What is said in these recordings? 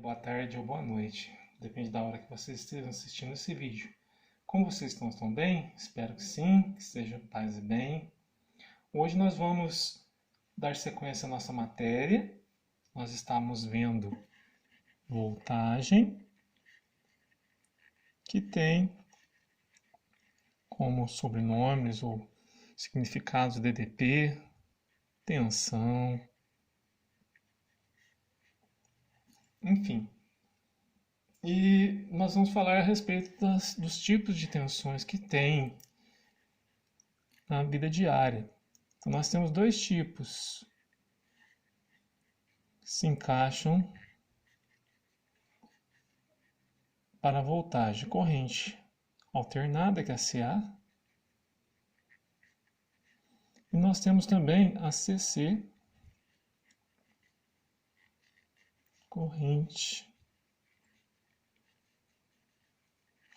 boa tarde ou boa noite, depende da hora que vocês estejam assistindo esse vídeo. Como vocês estão? Estão bem? Espero que sim, que estejam em paz e bem. Hoje nós vamos dar sequência à nossa matéria. Nós estamos vendo voltagem, que tem como sobrenomes ou significados DDP, tensão, enfim. E nós vamos falar a respeito dos tipos de tensões que tem na vida diária. Então, nós temos dois tipos que se encaixam para a voltagem: corrente alternada, que é a CA, e nós temos também a CC, corrente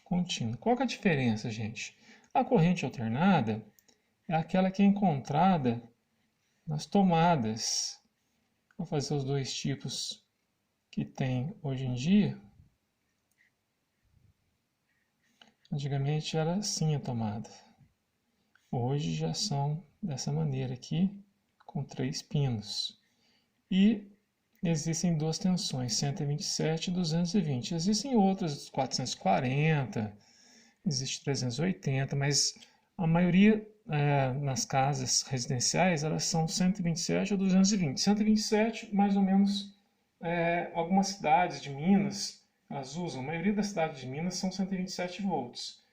contínua. Qual que é a diferença, gente? A corrente alternada é aquela que é encontrada nas tomadas. Vou fazer os dois tipos que tem hoje em dia. Antigamente era assim a tomada. Hoje já são dessa maneira aqui, com 3 pinos. E existem duas tensões, 127 e 220. Existem outras, 440, existe 380, mas a maioria nas casas residenciais, elas são 127 ou 220. 127, mais ou menos, algumas cidades de Minas, elas usam, a maioria das cidades de Minas são 127 volts.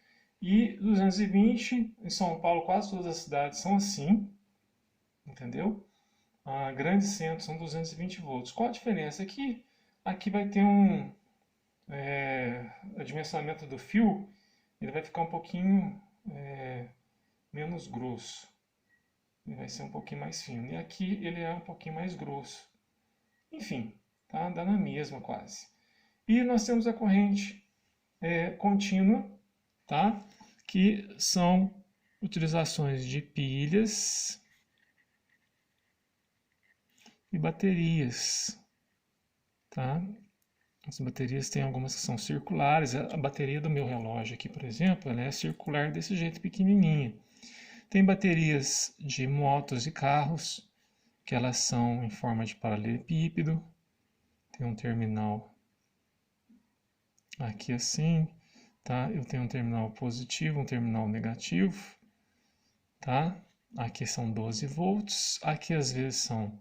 E 220, em São Paulo, quase todas as cidades são assim, entendeu? Grandes centros são 220 volts. Qual a diferença? Aqui vai ter o dimensionamento do fio, ele vai ficar um pouquinho menos grosso. Ele vai ser um pouquinho mais fino. E aqui ele é um pouquinho mais grosso. Enfim, tá? Dá na mesma quase. E nós temos a corrente contínua, tá? Que são utilizações de pilhas e baterias, tá? As baterias tem algumas que são circulares. A bateria do meu relógio aqui, por exemplo, ela é circular desse jeito, pequenininha. Tem baterias de motos e carros, que elas são em forma de paralelepípedo. Tem um terminal aqui assim, tá? Eu tenho um terminal positivo, um terminal negativo, tá? Aqui são 12 volts, aqui às vezes são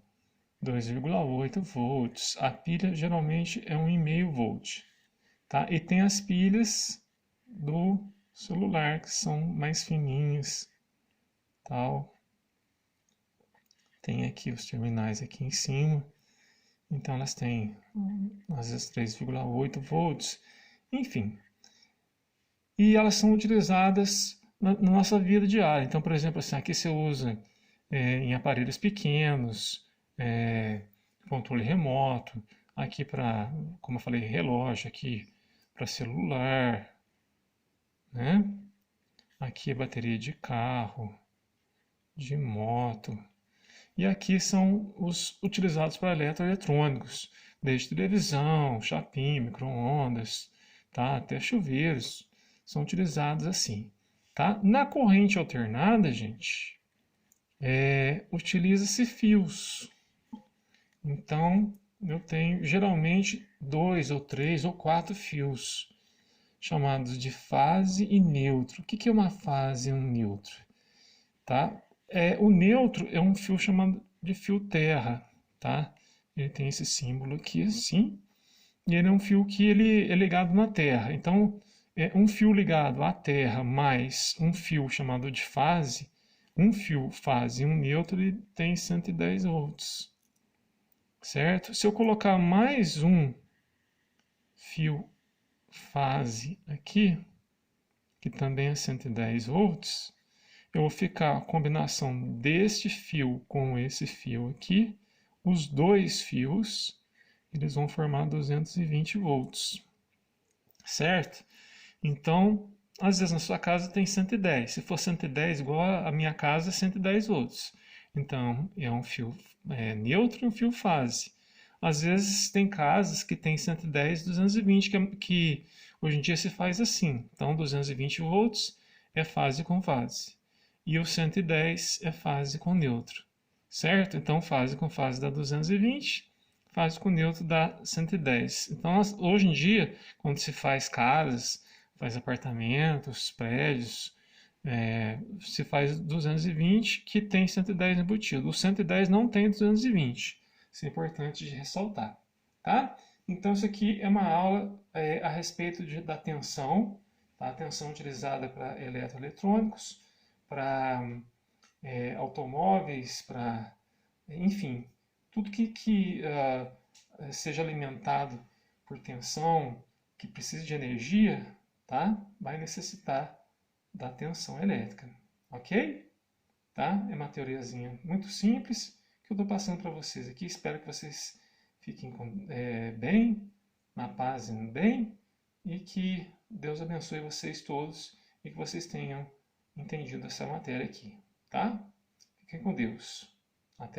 2,8 volts. A pilha geralmente é 1,5 volt, tá? E tem as pilhas do celular, que são mais fininhas, tal. Tem aqui os terminais aqui em cima, então elas têm às vezes 3,8 volts, enfim. E elas são utilizadas na nossa vida diária. Então, por exemplo, assim, aqui você usa em aparelhos pequenos, controle remoto, aqui para, como eu falei, relógio, aqui para celular, né? Aqui é bateria de carro, de moto. E aqui são os utilizados para eletroeletrônicos, desde televisão, chapinha, micro-ondas, tá? Até chuveiros são utilizados assim, tá? Na corrente alternada, gente, utiliza-se fios. Então, eu tenho geralmente 2 ou 3 ou 4 fios, chamados de fase e neutro. O que é uma fase e um neutro? Tá? O neutro é um fio chamado de fio terra, tá? Ele tem esse símbolo aqui assim, e ele é um fio que ele é ligado na terra. Então, um fio ligado à terra mais um fio chamado de fase, um fio fase e um neutro, ele tem 110 volts. Certo? Se eu colocar mais um fio fase aqui, que também é 110 volts, eu vou ficar a combinação deste fio com esse fio aqui, os dois fios, eles vão formar 220 volts. Certo? Então, às vezes na sua casa tem 110. Se for 110, igual a minha casa, 110 volts. Então, é um fio neutro e um fio fase. Às vezes tem casas que tem 110, 220, que hoje em dia se faz assim. Então, 220 volts é fase com fase. E o 110 é fase com neutro. Certo? Então, fase com fase dá 220, fase com neutro dá 110. Então, hoje em dia, quando se faz casas, faz apartamentos, prédios, se faz 220 que tem 110 embutido. O 110 não tem 220. Isso é importante de ressaltar, tá? Então, isso aqui é uma aula a respeito da tensão, tá? A tensão utilizada para eletroeletrônicos, para automóveis, para, enfim, tudo que seja alimentado por tensão, que precise de energia, tá? Vai necessitar da tensão elétrica, ok? Tá? É uma teoriazinha muito simples que eu estou passando para vocês aqui. Espero que vocês fiquem bem, na paz e no bem, e que Deus abençoe vocês todos e que vocês tenham entendido essa matéria aqui, tá? Fiquem com Deus. Até a